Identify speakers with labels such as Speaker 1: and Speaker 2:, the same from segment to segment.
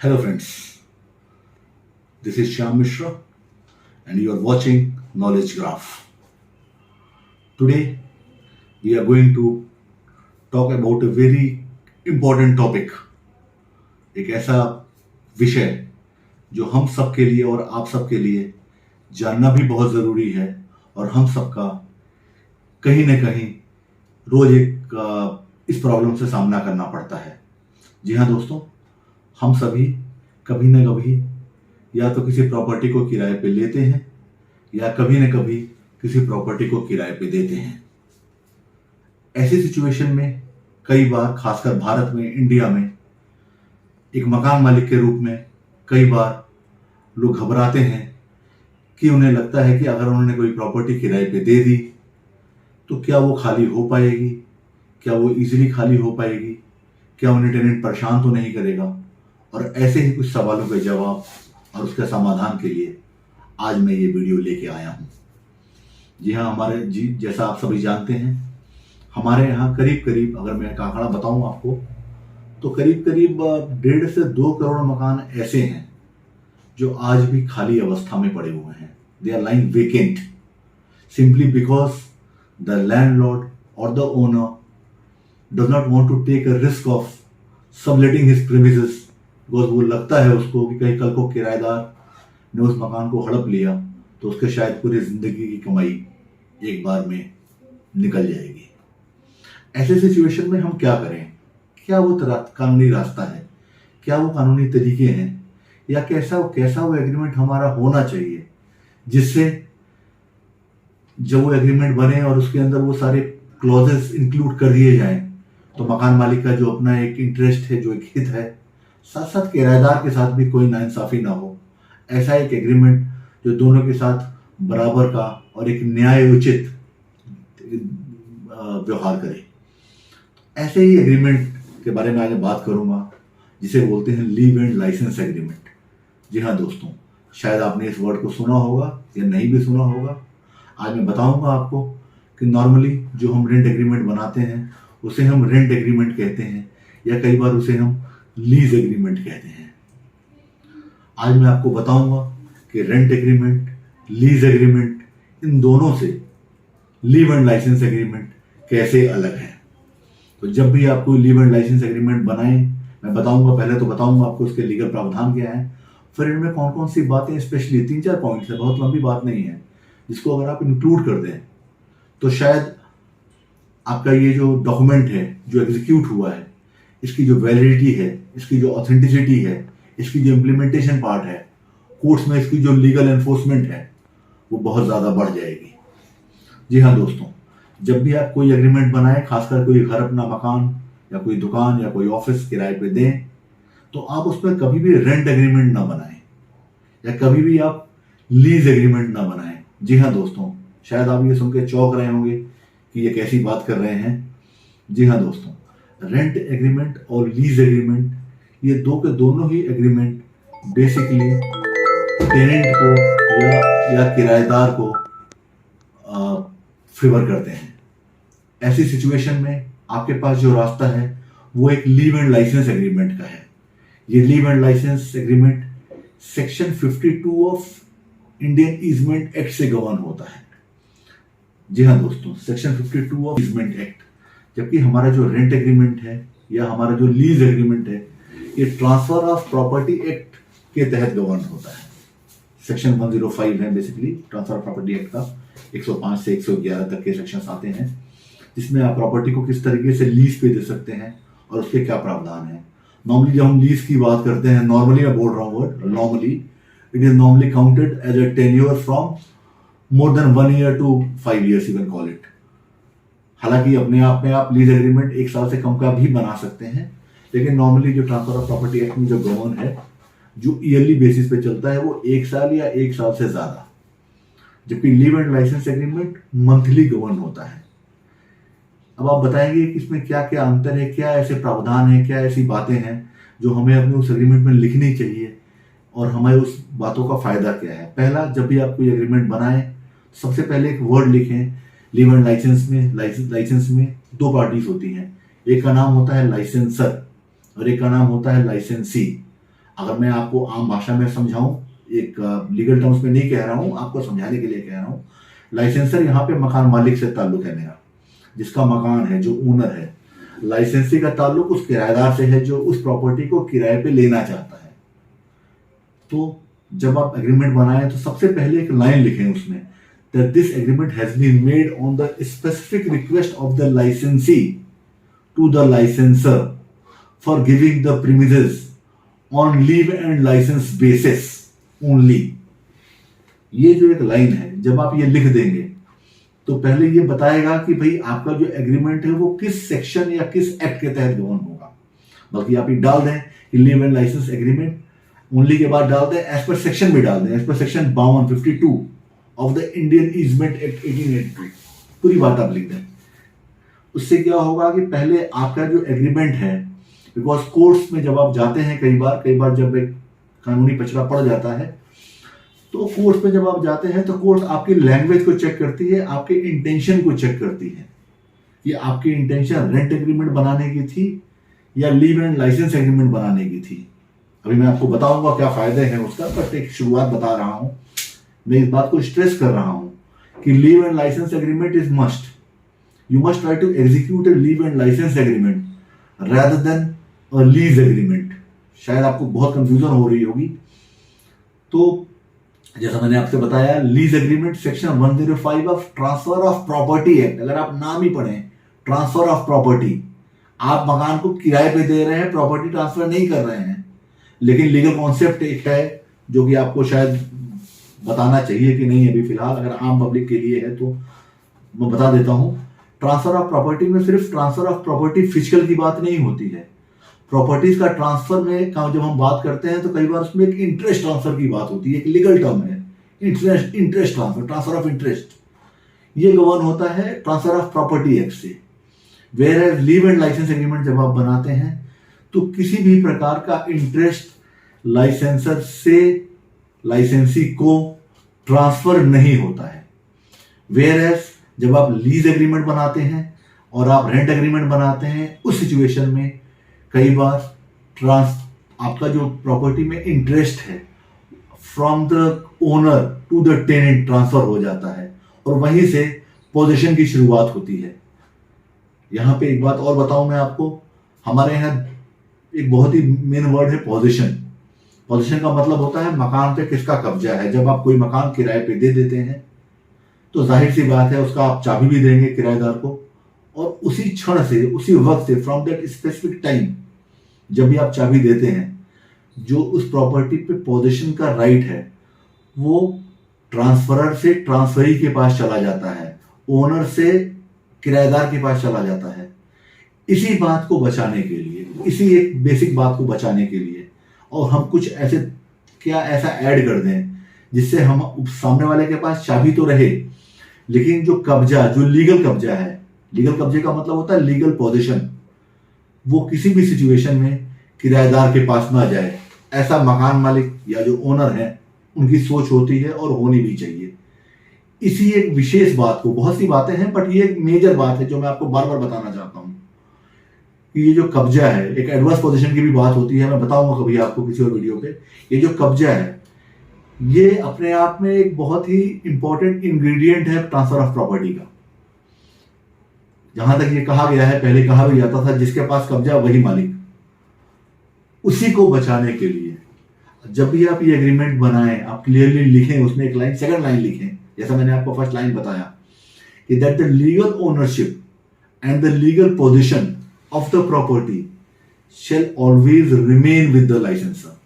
Speaker 1: Hello friends, this is Shyam Mishra and you are watching Knowledge Graph. Today we are going to talk about a very important topic, एक ऐसा विषय जो हम सब के लिए और आप सब के लिए जानना भी बहुत ज़रूरी है और हम सबका कहीं न कहीं रोज इस प्रॉब्लम से सामना करना पड़ता है। जी हाँ दोस्तों, हम सभी कभी न कभी या तो किसी प्रॉपर्टी को किराए पे लेते हैं या कभी न कभी किसी प्रॉपर्टी को किराए पे देते हैं। ऐसी सिचुएशन में कई बार, खासकर भारत में, इंडिया में, एक मकान मालिक के रूप में कई बार लोग घबराते हैं कि उन्हें लगता है कि अगर उन्होंने कोई प्रॉपर्टी किराए पे दे दी तो क्या वो खाली हो पाएगी, क्या वो इजीली खाली हो पाएगी, क्या उन्हें टेनेंट परेशान तो नहीं करेगा। और ऐसे ही कुछ सवालों के जवाब और उसके समाधान के लिए आज मैं ये वीडियो लेके आया हूँ। जी हाँ, जैसा आप सभी जानते हैं, हमारे यहाँ करीब करीब, अगर मैं एक आंकड़ा बताऊँ आपको, तो करीब करीब 1.5 से 2 करोड़ मकान ऐसे हैं जो आज भी खाली अवस्था में पड़े हुए हैं। They are lying vacant simply because the landlord और the owner does not want to take a risk of subletting his premises, because वो लगता है उसको कि कहीं कल को किराएदार ने उस मकान को हड़प लिया तो उसके शायद पूरी जिंदगी की कमाई एक बार में निकल जाएगी। ऐसे सिचुएशन में हम क्या करें? क्या वो कानूनी रास्ता है? क्या वो कानूनी तरीके हैं? या कैसा वो एग्रीमेंट हमारा होना चाहिए जिससे जब वो एग्रीमेंट बने और उसके अंदर वो सारे क्लॉजेस इंक्लूड कर दिए जाएं तो मकान मालिक का जो अपना एक इंटरेस्ट है, जो एक हित है, साथ साथ किराएदार के साथ भी कोई नाइंसाफी ना हो। ऐसा एक एग्रीमेंट जो दोनों के साथ बराबर का और एक न्याय उचित व्यवहार करे। ऐसे ही एग्रीमेंट के बारे में आज बात करूंगा जिसे बोलते हैं लीव एंड लाइसेंस एग्रीमेंट। जी हाँ दोस्तों, शायद आपने इस वर्ड को सुना होगा या नहीं भी सुना होगा। आज मैं बताऊंगा आपको कि नॉर्मली जो हम रेंट एग्रीमेंट बनाते हैं उसे हम रेंट एग्रीमेंट कहते हैं या कई बार उसे हम लीज एग्रीमेंट कहते हैं। आज मैं आपको बताऊंगा कि रेंट एग्रीमेंट, लीज एग्रीमेंट, इन दोनों से लीव एंड लाइसेंस एग्रीमेंट कैसे अलग है। तो जब भी आप कोई लीव एंड लाइसेंस एग्रीमेंट बनाएं, मैं बताऊंगा, पहले तो बताऊंगा आपको उसके लीगल प्रावधान क्या है, फिर इनमें कौन कौन सी बातें, स्पेशली 3-4 पॉइंट्स है, बहुत लंबी बात नहीं है, जिसको अगर आप इंक्लूड कर दें तो शायद आपका ये जो डॉक्यूमेंट है जो एग्जीक्यूट हुआ है, इसकी जो वैलिडिटी है, इसकी जो ऑथेंटिसिटी है, इसकी जो इम्प्लीमेंटेशन पार्ट है, कोर्ट्स में इसकी जो लीगल एनफोर्समेंट है, वो बहुत ज़्यादा बढ़ जाएगी। जी हाँ दोस्तों, जब भी आप कोई एग्रीमेंट बनाएं, खासकर कोई घर, अपना मकान या कोई दुकान या कोई ऑफिस किराए पे दें, तो आप उसमें कभी भी रेंट एग्रीमेंट ना बनाएं या कभी भी आप लीज एग्रीमेंट ना बनाएं। जी हाँ दोस्तों, शायद आप ये सुन के चौंक रहे होंगे कि ये कैसी बात कर रहे हैं। जी हाँ दोस्तों, रेंट एग्रीमेंट और लीज एग्रीमेंट, ये दोनों ही एग्रीमेंट बेसिकली टेनेंट को या किराएदार को फेवर करते हैं। ऐसी सिचुएशन में आपके पास जो रास्ता है वो एक लीव एंड लाइसेंस एग्रीमेंट का है। ये leave and licence agreement section 52 of Indian easement act से गवर्न होता है। जी हाँ दोस्तों, सेक्शन 52 ऑफ ईजमेंट एक्ट। जबकि हमारा जो रेंट एग्रीमेंट है या हमारा जो लीज एग्रीमेंट है, ये ट्रांसफर ऑफ प्रॉपर्टी एक्ट के तहत गवर्न होता है। सेक्शन 105 है basically transfer of property act का, 105 से 111 तक के सेक्शंस आते हैं, जिसमें आप प्रॉपर्टी को किस तरीके से लीज पे दे सकते हैं और उसके क्या प्रावधान है। नॉर्मली जब हम लीज की बात करते हैं, नॉर्मली मैं बोल रहा हूँ word normally, it is normally counted as a tenure from more than 1 year to 5 years, you can call it. हालांकि अपने आप में आप लीज एग्रीमेंट 1 साल से कम का भी बना सकते हैं, लेकिन नॉर्मली जो ट्रांसफर ऑफ प्रॉपर्टी एक्ट में जो गवर्न है, जो ईयरली बेसिस पे चलता है, वो 1 साल या 1 साल से ज्यादा। जबकि leave and licence agreement monthly govern होता है। अब आप बताएंगे कि इसमें क्या क्या अंतर है, क्या ऐसे प्रावधान है, क्या ऐसी बातें हैं जो हमें अपने उस एग्रीमेंट में लिखनी चाहिए और हमें उस बातों का फायदा क्या है। पहला, जब भी आप कोई एग्रीमेंट बनाएं, सबसे पहले एक वर्ड लिखें। लीव एंड लाइसेंस में 2 पार्टीज होती हैं, एक का नाम होता है लाइसेंसर और एक का नाम होता है लाइसेंसी। अगर मैं आपको आम भाषा में समझाऊं, एक लीगल टर्म्स में नहीं कह रहा हूं, आपको समझाने के लिए कह रहा हूं। लाइसेंसर यहाँ पे मकान मालिक से ताल्लुक है मेरा, जिसका मकान है, जो ओनर है। लाइसेंसी का ताल्लुक उस किराएदार से है जो उस प्रॉपर्टी को किराए पे लेना चाहता है। तो जब आप एग्रीमेंट बनाएं तो सबसे पहले एक लाइन लिखें उसमें, that this agreement has been made on the specific request of the licensee to the licensor for giving the premises on leave and license basis only। ये जो एक लाइन है, जब आप ये लिख देंगे तो पहले ये बताएगा कि भाई आपका जो एग्रीमेंट है वो किस सेक्शन या किस एक्ट के तहत गवर्न होगा। बल्कि आप ये डाल दें कि leave and licence agreement only के बाद डाल दें एज पर सेक्शन भी डाल दें, as per section 52 of the Indian easement act 1882, पूरी बात आप लिख दें। उससे क्या होगा कि पहले आपका जो एग्रीमेंट है, बिकॉज कोर्ट्स में जब आप जाते हैं कई बार जब एक कानूनी पचड़ा पड़ जाता है तो कोर्ट्स में जब आप जाते हैं तो कोर्ट आपकी लैंग्वेज को चेक करती है, आपके इंटेंशन को चेक करती है कि आपकी इंटेंशन रेंट एग्रीमेंट बनाने की थी या लीव एंड लाइसेंस एग्रीमेंट बनाने की थी। अभी मैं आपको बताऊंगा क्या फायदे हैं उसका, बट एक शुरुआत बता रहा हूं। मैं इस बात को स्ट्रेस कर रहा हूं कि leave and licence agreement is must. You must try to execute a leave and licence agreement rather than a lease agreement. शायद आपको बहुत कंफ्यूजन हो रही होगी। तो जैसा मैंने आपसे बताया, lease agreement section 105 of transfer of property act, अगर आप नाम ही पढ़ें ट्रांसफर ऑफ प्रॉपर्टी, आप मकान को किराए पे दे रहे हैं, प्रॉपर्टी ट्रांसफर नहीं कर रहे हैं। लेकिन लीगल कॉन्सेप्ट एक है जो कि आपको शायद बताना चाहिए कि नहीं अभी फिलहाल, अगर आम पब्लिक के लिए है तो मैं बता देता हूं। ट्रांसफर ऑफ प्रॉपर्टी में सिर्फ ट्रांसफर ऑफ प्रॉपर्टी फिजिकल की बात नहीं होती है। प्रॉपर्टीज का ट्रांसफर में जब हम बात करते हैं तो कई बार उसमें एक इंटरेस्ट ट्रांसफर की बात होती है, एक लीगल टर्म है interest transfer, transfer of interest. ये गवर्न होता है ट्रांसफर ऑफ प्रॉपर्टी एक्ट से। Whereas leave and licence agreement जब आप बनाते हैं तो किसी भी प्रकार का इंटरेस्ट लाइसेंसर से लाइसेंसी को ट्रांसफर नहीं होता है। वेयर एज जब आप लीज एग्रीमेंट बनाते हैं और आप रेंट एग्रीमेंट बनाते हैं, उस सिचुएशन में कई बार आपका जो प्रॉपर्टी में इंटरेस्ट है from the owner to the tenant transfer हो जाता है और वहीं से पोजीशन की शुरुआत होती है। यहां पे एक बात और बताऊं मैं आपको, हमारे यहाँ एक बहुत ही मेन वर्ड है पोजीशन। पोजीशन का मतलब होता है मकान पे किसका कब्जा है। जब आप कोई मकान किराए पे दे देते हैं तो जाहिर सी बात है उसका आप चाबी भी देंगे किराएदार को, और उसी क्षण से, उसी वक्त से, फ्रॉम दैट स्पेसिफिक टाइम जब भी आप चाबी देते हैं, जो उस प्रॉपर्टी पे पोजीशन का राइट है वो ट्रांसफरर से ट्रांसफरी के पास चला जाता है, ओनर से किराएदार के पास चला जाता है। इसी बात को बचाने के लिए, इसी एक बेसिक बात को बचाने के लिए, और हम कुछ ऐसा ऐड कर दें जिससे हम सामने वाले के पास चाबी तो रहे, लेकिन जो कब्जा, जो लीगल कब्जा है, लीगल कब्जे का मतलब होता है लीगल पोजीशन, वो किसी भी सिचुएशन में किराएदार के पास ना जाए। ऐसा मकान मालिक या जो ओनर है उनकी सोच होती है और होनी भी चाहिए। इसी एक विशेष बात को, बहुत सी बातें हैं बट ये एक मेजर बात है जो मैं आपको बार बार बताना चाहता हूं कि ये जो कब्जा है, एक एडवर्स पोजीशन की भी बात होती है, मैं बताऊंगा कभी आपको किसी और वीडियो पे। ये जो कब्जा है ये अपने आप में एक बहुत ही इंपॉर्टेंट इंग्रेडिएंट है ट्रांसफर ऑफ प्रॉपर्टी का। जहां तक ये कहा गया है, पहले कहा भी जाता था जिसके पास कब्जा वही मालिक। उसी को बचाने के लिए जब भी आप ये एग्रीमेंट बनाएं, आप क्लियरली लिखें, उसमें एक लाइन, सेकंड लाइन लिखें, जैसा मैंने आपको फर्स्ट लाइन बताया कि that the legal ownership and the legal position of the property shall always remain with the licensor.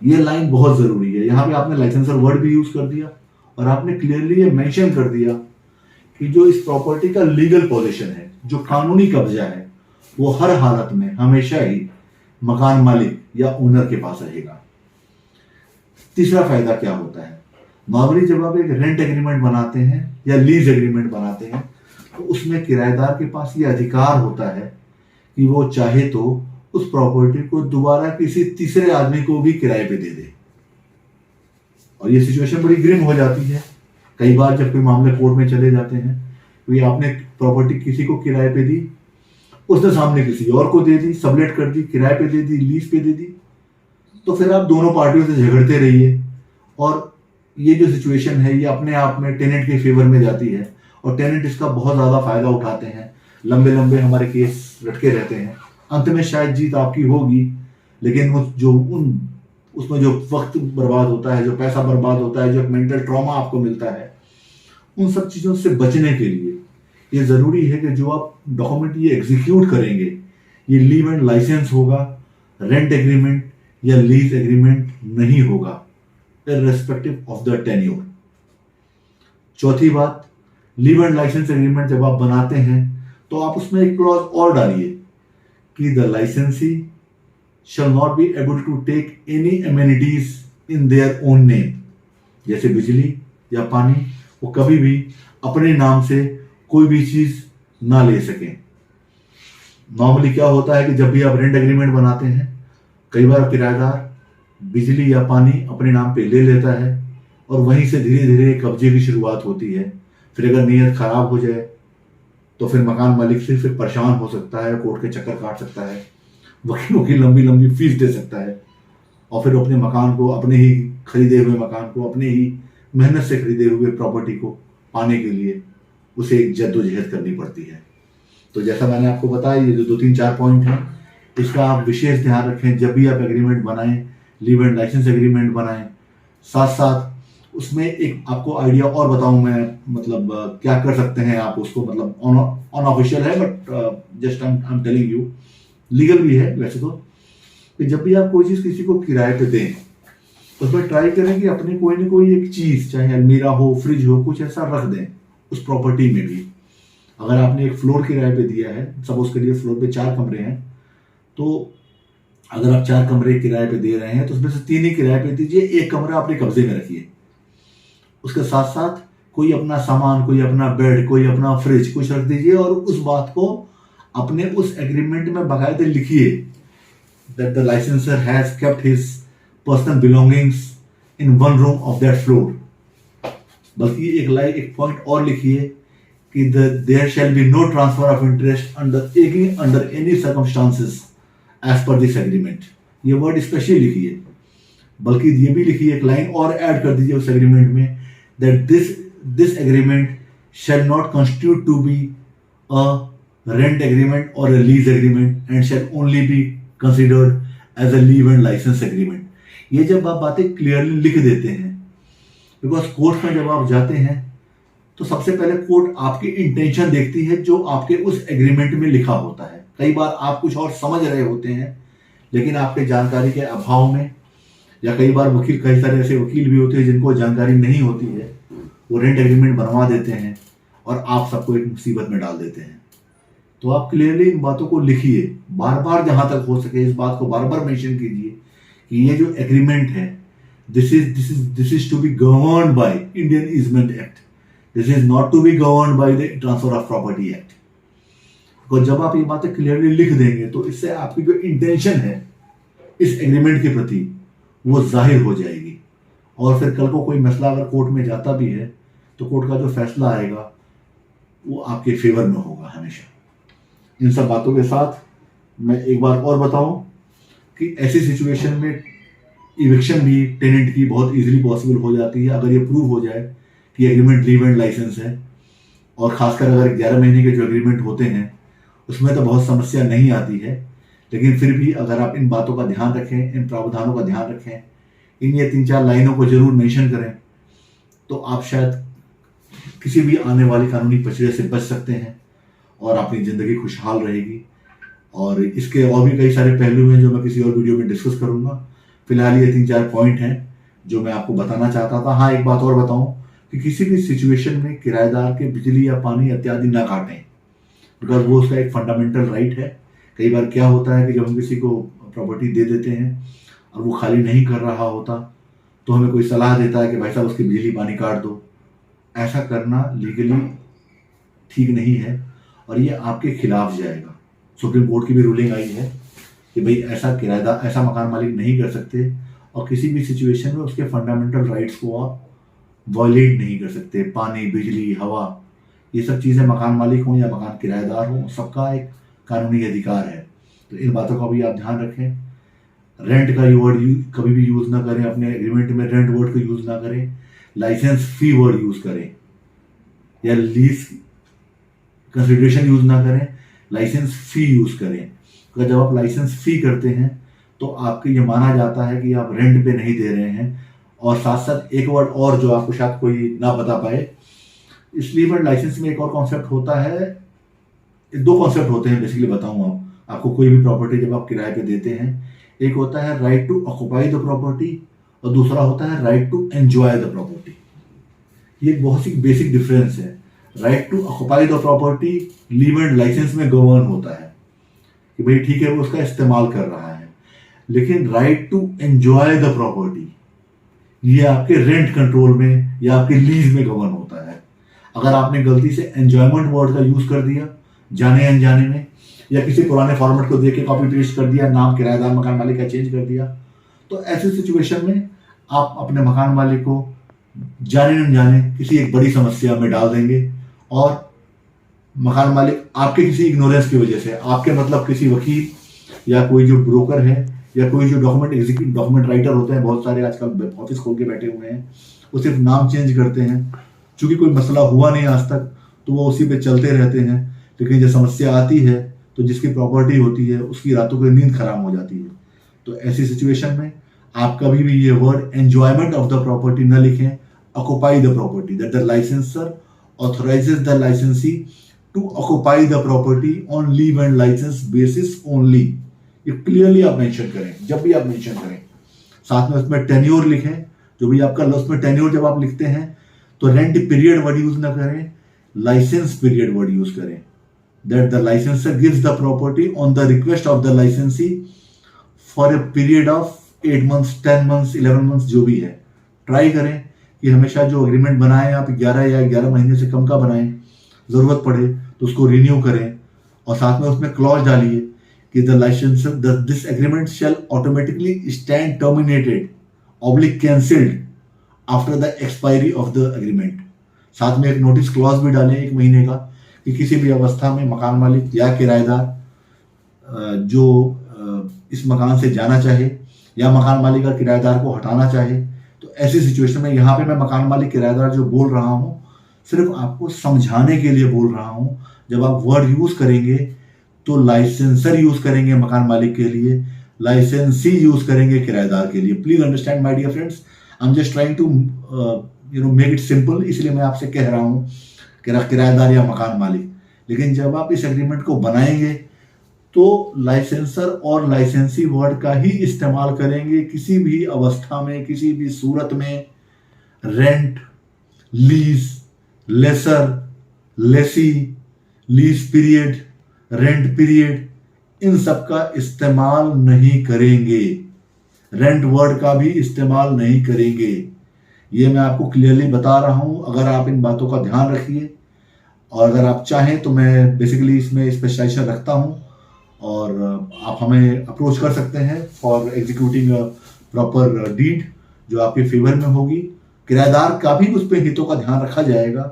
Speaker 1: ये लाइन बहुत जरूरी है। यहां पे आपने लाइसेंसर वर्ड भी यूज कर दिया और आपने क्लियरली ये मेंशन कर दिया कि जो इस प्रॉपर्टी का लीगल पोजीशन है, जो कानूनी कब्जा है, वो हर हालत में हमेशा ही मकान मालिक या ओनर के पास रहेगा। तीसरा फायदा क्या होता है, नॉर्मली जब आप एक रेंट एग्रीमेंट बनाते हैं या लीज एग्रीमेंट बनाते हैं तो उसमें किराएदार के पास ये अधिकार होता है कि वो चाहे तो उस प्रॉपर्टी को दोबारा किसी तीसरे आदमी को भी किराए पे दे दे। और ये सिचुएशन बड़ी ग्रिम हो जाती है कई बार जब कोई मामले कोर्ट में चले जाते हैं। तो ये आपने प्रॉपर्टी किसी को किराए पे दी, उसने सामने किसी और को दे दी, सबलेट कर दी, किराए पे दे दी, लीज पे दे दी, तो फिर आप दोनों पार्टियों से झगड़ते रहिए, और ये जो सिचुएशन है ये अपने आप में टेनेंट के फेवर में जाती है, और टेनेंट इसका बहुत ज़्यादा फायदा उठाते हैं। लंबे लंबे हमारे केस लटके रहते हैं, अंत में शायद जीत आपकी होगी, लेकिन उसमें जो वक्त बर्बाद होता है, जो पैसा बर्बाद होता है, जो एक मेंटल ट्रॉमा आपको मिलता है, उन सब चीज़ों से बचने के लिए ये ज़रूरी है कि जो आप डॉक्यूमेंट ये एग्जीक्यूट करेंगे, ये लीव एंड लाइसेंस होगा, रेंट एग्रीमेंट या लीज एग्रीमेंट नहीं होगा, इररेस्पेक्टिव ऑफ द टेन्योर। चौथी बात, लीव एंड लाइसेंस एग्रीमेंट जब आप बनाते हैं तो आप उसमें एक क्लॉज और डालिए कि द लाइसेंसी shall not be able to take any amenities in their own name, जैसे बिजली या पानी, वो कभी भी अपने नाम से कोई भी चीज ना ले सकें। नॉर्मली क्या होता है कि जब भी आप रेंट एग्रीमेंट बनाते हैं, कई बार किराएदार बिजली या पानी अपने नाम पे ले लेता है, और वहीं से धीरे धीरे कब्जे की शुरुआत होती है। फिर अगर नीयत खराब हो जाए तो फिर मकान मालिक से फिर परेशान हो सकता है, कोर्ट के चक्कर काट सकता है, वकीलों की लंबी लंबी फीस दे सकता है, और फिर अपने मकान को, अपने ही खरीदे हुए मकान को, अपने ही मेहनत से खरीदे हुए प्रॉपर्टी को पाने के लिए उसे एक जद्दोजहद करनी पड़ती है। तो जैसा मैंने आपको बताया, ये जो 2-3-4 पॉइंट हैं, इसका आप विशेष ध्यान रखें जब भी आप एग्रीमेंट बनाएं, लीव एंड लाइसेंस एग्रीमेंट बनाएं। साथ साथ उसमें एक आपको आइडिया और बताऊं मैं, मतलब क्या कर सकते हैं आप उसको, मतलब अनऑफिशियल है but just I am telling you, legal भी है वैसे तो, कि जब भी आप कोई चीज़ किसी को किराए पे दें, उसमें ट्राई करें कि अपनी कोई ना कोई एक चीज़, चाहे अलमीरा हो, फ्रिज हो, कुछ ऐसा रख दें उस प्रॉपर्टी में भी। अगर आपने एक फ्लोर किराए पे दिया है, सपोज करिए फ्लोर पे 4 कमरे हैं, तो अगर आप 4 कमरे किराए पे दे रहे हैं तो उसमें से 3 ही किराए पे दीजिए, 1 कमरा अपने कब्जे में रखिए। उसके साथ साथ कोई अपना सामान, कोई अपना बेड, कोई अपना फ्रिज, कुछ रख दीजिए, और उस बात को अपने उस एग्रीमेंट में बाकायदे लिखिए that the licensor has kept his personal belongings in one room of that floor। बल्कि एक पॉइंट और लिखिए कि there shall be no transfer of interest under any circumstances as per this agreement। ये वर्ड स्पेशली लिखिए, बल्कि ये भी लिखिए, एक लाइन और ऐड कर दीजिए उस एग्रीमेंट में, that this agreement shall not constitute to be a rent agreement or a lease agreement and shall only be considered as a leave and license agreement। ये जब आप बातें क्लियरली लिख देते हैं, बिकॉज कोर्ट में जब आप जाते हैं तो सबसे पहले कोर्ट आपकी इंटेंशन देखती है जो आपके उस एग्रीमेंट में लिखा होता है। कई बार आप कुछ और समझ रहे होते हैं, लेकिन आपके जानकारी के अभाव में, या कई बार कई सारे ऐसे वकील भी होते हैं जिनको जानकारी नहीं होती है, वो रेंट एग्रीमेंट बनवा देते हैं और आप सबको एक मुसीबत में डाल देते हैं। तो आप क्लियरली इन बातों को लिखिए, बार बार जहां तक हो सके इस बात को बार बार मेंशन कीजिए कि ये जो एग्रीमेंट है, this is to be governed by Indian easement act, this is not to be governed by the transfer of property act. तो जब आप ये बातें क्लियरली लिख देंगे तो इससे आपकी जो इंटेंशन है इस एग्रीमेंट के प्रति वो जाहिर हो जाएगी, और फिर कल को कोई मसला अगर कोर्ट में जाता भी है तो कोर्ट का जो फैसला आएगा वो आपके फेवर में होगा हमेशा। इन सब बातों के साथ मैं एक बार और बताऊं कि ऐसी सिचुएशन में इविक्शन भी टेनेंट की बहुत इजीली पॉसिबल हो जाती है अगर ये प्रूव हो जाए कि एग्रीमेंट लीव एंड लाइसेंस है। और खासकर अगर 11 महीने के जो एग्रीमेंट होते हैं उसमें तो बहुत समस्या नहीं आती है, लेकिन फिर भी अगर आप इन बातों का ध्यान रखें, इन प्रावधानों का ध्यान रखें, इन ये 3-4 लाइनों को जरूर मेंशन करें, तो आप शायद किसी भी आने वाली कानूनी पचड़े से बच सकते हैं और आपकी ज़िंदगी खुशहाल रहेगी। और इसके और भी कई सारे पहलू हैं जो मैं किसी और वीडियो में डिस्कस करूंगा। फिलहाल ये 3-4 पॉइंट हैं जो मैं आपको बताना चाहता था। हाँ, एक बात और बताऊं कि किसी भी सिचुएशन में किराएदार के बिजली या पानी इत्यादि ना काटें, बिकॉज वो उसका एक फंडामेंटल राइट है। कई बार क्या होता है कि जब हम किसी को प्रॉपर्टी दे देते हैं और वो खाली नहीं कर रहा होता तो हमें कोई सलाह देता है कि भाई साहब उसकी बिजली पानी काट दो। ऐसा करना लीगली ठीक नहीं है और ये आपके खिलाफ जाएगा। सुप्रीम कोर्ट की भी रूलिंग आई है कि भाई ऐसा किराएदार, ऐसा मकान मालिक नहीं कर सकते, और किसी भी सिचुएशन में उसके फंडामेंटल राइट्स को आप वॉयलेट नहीं कर सकते। पानी, बिजली, हवा, ये सब चीज़ें मकान मालिक हों या मकान किराएदार हों, सबका एक कानूनी अधिकार है। तो इन बातों का भी आप ध्यान रखें। रेंट का वर्ड कभी भी यूज ना करें, अपने एग्रीमेंट में रेंट वर्ड को यूज ना करें, लाइसेंस फी वर्ड यूज करें, या लीज कंसिडरेशन यूज ना करें, लाइसेंस फी यूज करें। तो जब आप लाइसेंस फी करते हैं तो आपके ये माना जाता है कि आप रेंट पे नहीं दे रहे हैं। और साथ साथ एक वर्ड और जो आपको शायद कोई ना बता पाए, इसलिए बट लाइसेंस में एक और कॉन्सेप्ट होता है, दो कॉन्सेप्ट होते हैं बेसिकली, बताऊं आपको कोई भी प्रॉपर्टी जब आप किराए पे देते हैं, एक होता है right to occupy the property और दूसरा होता है right to enjoy the property. ये बहुत सी बेसिक डिफरेंस है। Right to occupy the property leave and licence में गवर्न होता है कि भाई ठीक है वो उसका इस्तेमाल कर रहा है, लेकिन right to enjoy the property ये आपके रेंट कंट्रोल में या आपके लीज में गवर्न होता है। अगर आपने गलती से एंजॉयमेंट वर्ड का यूज कर दिया जाने अनजाने में, या किसी पुराने फॉर्मेट को देख के कॉपी पेस्ट कर दिया, नाम किराएदार मकान मालिक का चेंज कर दिया, तो ऐसी सिचुएशन में आप अपने मकान मालिक को जाने अनजाने किसी एक बड़ी समस्या में डाल देंगे। और मकान मालिक आपके किसी इग्नोरेंस की वजह से, आपके मतलब किसी वकील या कोई जो ब्रोकर है या कोई जो डॉक्यूमेंट राइटर होते हैं, बहुत सारे आजकल ऑफिस खोल के बैठे हुए हैं, वो सिर्फ नाम चेंज करते हैं। चूंकि कोई मसला हुआ नहीं आज तक तो वो उसी पे चलते रहते हैं, लेकिन जब समस्या आती है तो जिसकी प्रॉपर्टी होती है उसकी रातों की नींद खराब हो जाती है। तो ऐसी सिचुएशन में आप कभी भी ये word enjoyment of the property न लिखें, occupy the property, that the licensor authorizes the licensee to occupy the property on leave and license basis only. ये क्लियरली आप मेंशन करें जब भी आप मेंशन करें। साथ में उसमें टेन्योर लिखें, जो भी आपका उसमें टेन्योर जब आप लिखते हैं तो रेंट पीरियड वर्ड यूज ना करें, लाइसेंस पीरियड वर्ड यूज करें। That the licensor gives the property on the request of the licensee for a period of 8 months, 10 months, 11 months जो भी है। ट्राई करें कि हमेशा जो एग्रीमेंट बनाएं आप 11 या 11 महीने से कम का बनाएं, ज़रूरत पड़े तो उसको रिन्यू करें। और साथ में उसमें क्लॉज डालिए कि the licensor this agreement shall automatically stand terminated oblique cancelled after the expiry of the agreement. साथ में एक नोटिस क्लॉज भी डालें 1 महीने का कि किसी भी अवस्था में मकान मालिक या किराएदार जो इस मकान से जाना चाहे या मकान मालिक का किराएदार को हटाना चाहे, तो ऐसी सिचुएशन में यहाँ पे मैं मकान मालिक किराएदार जो बोल रहा हूँ सिर्फ आपको समझाने के लिए बोल रहा हूँ। जब आप वर्ड यूज करेंगे तो लाइसेंसर यूज करेंगे मकान मालिक के लिए, लाइसेंसी यूज करेंगे किराएदार के लिए। Please understand my dear friends, I am just trying to make it simple, इसलिए मैं आपसे कह रहा हूँ किराएदार या मकान मालिक। लेकिन जब आप इस एग्रीमेंट को बनाएंगे तो लाइसेंसर और लाइसेंसी वर्ड का ही इस्तेमाल करेंगे किसी भी अवस्था में, किसी भी सूरत में। Rent, lease, lessor, lessee, lease period, rent period, इन सब का इस्तेमाल नहीं करेंगे, रेंट वर्ड का भी इस्तेमाल नहीं करेंगे। ये मैं आपको क्लियरली बता रहा हूं। अगर आप इन बातों का ध्यान रखिए और अगर आप चाहें तो मैं बेसिकली इसमें स्पेशलाइजेशन रखता हूं और आप हमें अप्रोच कर सकते हैं फॉर एग्जीक्यूटिंग प्रॉपर डीड जो आपके फेवर में होगी। किराएदार का भी उस पर हितों का ध्यान रखा जाएगा,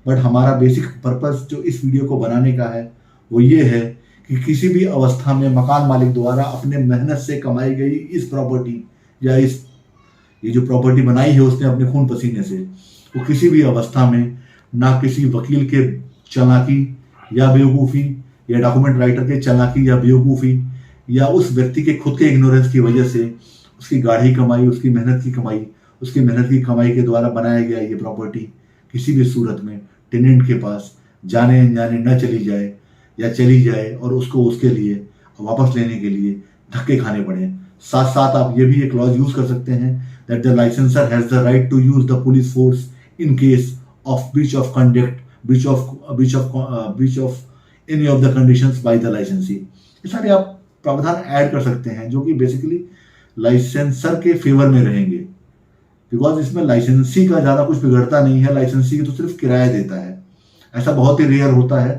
Speaker 1: बट हमारा बेसिक पर्पस जो इस वीडियो को बनाने का है वो ये है कि किसी भी अवस्था में मकान मालिक द्वारा अपने मेहनत से कमाई गई इस प्रॉपर्टी या ये जो प्रॉपर्टी बनाई है उसने अपने खून पसीने से, वो किसी भी अवस्था में ना किसी वकील के चालाकी या बेवकूफ़ी या डॉक्यूमेंट राइटर के चालाकी या बेवकूफ़ी या उस व्यक्ति के खुद के इग्नोरेंस की वजह से उसकी गाढ़ी कमाई, उसकी मेहनत की कमाई के द्वारा बनाया गया ये प्रॉपर्टी किसी भी सूरत में टेनेंट के पास जाने अनजाने न चली जाए या चली जाए और उसको उसके लिए वापस लेने के लिए धक्के खाने पड़े। साथ साथ आप ये भी एक क्लॉज यूज कर सकते हैं that the licensor has the right to use the police force in case of breach of conduct, breach of any of the conditions by the licensee। ये सारे आप प्रावधान ऐड कर सकते हैं जो कि बेसिकली लाइसेंसर के फेवर में रहेंगे, बिकॉज इसमें लाइसेंसी का ज़्यादा कुछ बिगड़ता नहीं है। लाइसेंसी तो सिर्फ किराया देता है। ऐसा बहुत ही रेयर होता है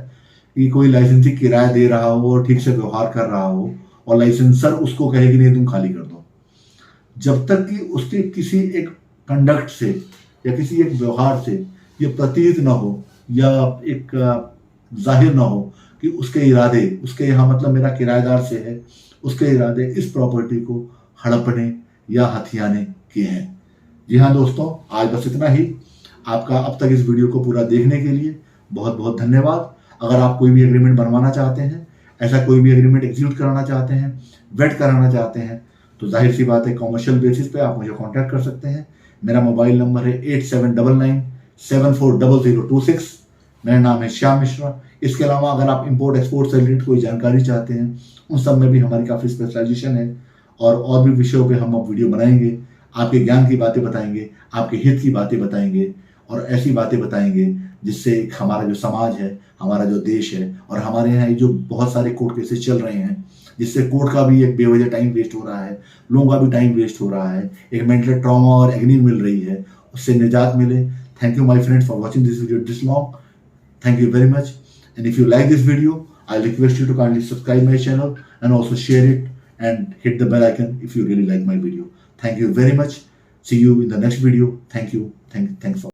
Speaker 1: कि कोई लाइसेंसी किराया दे रहा हो और ठीक से व्यवहार कर रहा हो और लाइसेंसर उसको कहे कि नहीं तुम खाली कर दो। जब तक कि उसके किसी एक कंडक्ट से या किसी एक व्यवहार से ये प्रतीत न हो या एक जाहिर न हो कि उसके यहाँ मतलब मेरा किराएदार से है, उसके इरादे इस प्रॉपर्टी को हड़पने या हथियाने किए हैं। जी हाँ दोस्तों, आज बस इतना ही। आपका अब तक इस वीडियो को पूरा देखने के लिए बहुत बहुत धन्यवाद। अगर आप कोई भी एग्रीमेंट बनवाना चाहते हैं, ऐसा कोई भी एग्रीमेंट एग्जीक्यूट कराना चाहते हैं, वेट कराना चाहते हैं, तो जाहिर सी बात है कॉमर्शियल बेसिस पे आप मुझे कांटेक्ट कर सकते हैं। मेरा मोबाइल नंबर है 8799740026। मेरा नाम है श्याम मिश्रा। इसके अलावा अगर आप इंपोर्ट एक्सपोर्ट से रिलेटेड कोई जानकारी चाहते हैं, उन सब में भी हमारी काफ़ी स्पेशलाइजेशन है और भी विषयों पे हम अब वीडियो बनाएंगे। आपके ज्ञान की बातें बताएंगे, आपके हित की बातें बताएंगे और ऐसी बातें बताएंगे जिससे हमारा जो समाज है, हमारा जो देश है और हमारे यहाँ जो बहुत सारे कोर्ट केसेस चल रहे हैं, जिससे कोर्ट का भी एक बेवजह टाइम वेस्ट हो रहा है, लोगों का भी टाइम वेस्ट हो रहा है, एक मेंटल ट्रॉमा और एग्नी मिल रही है, उससे निजात मिले। Thank you my friends for watching this video this long. Thank you very much. And if you like this video, I request you to kindly subscribe my channel and also share it and hit the bell icon if you really like my video. Thank you very much. See you in the next video. Thank you. Thanks for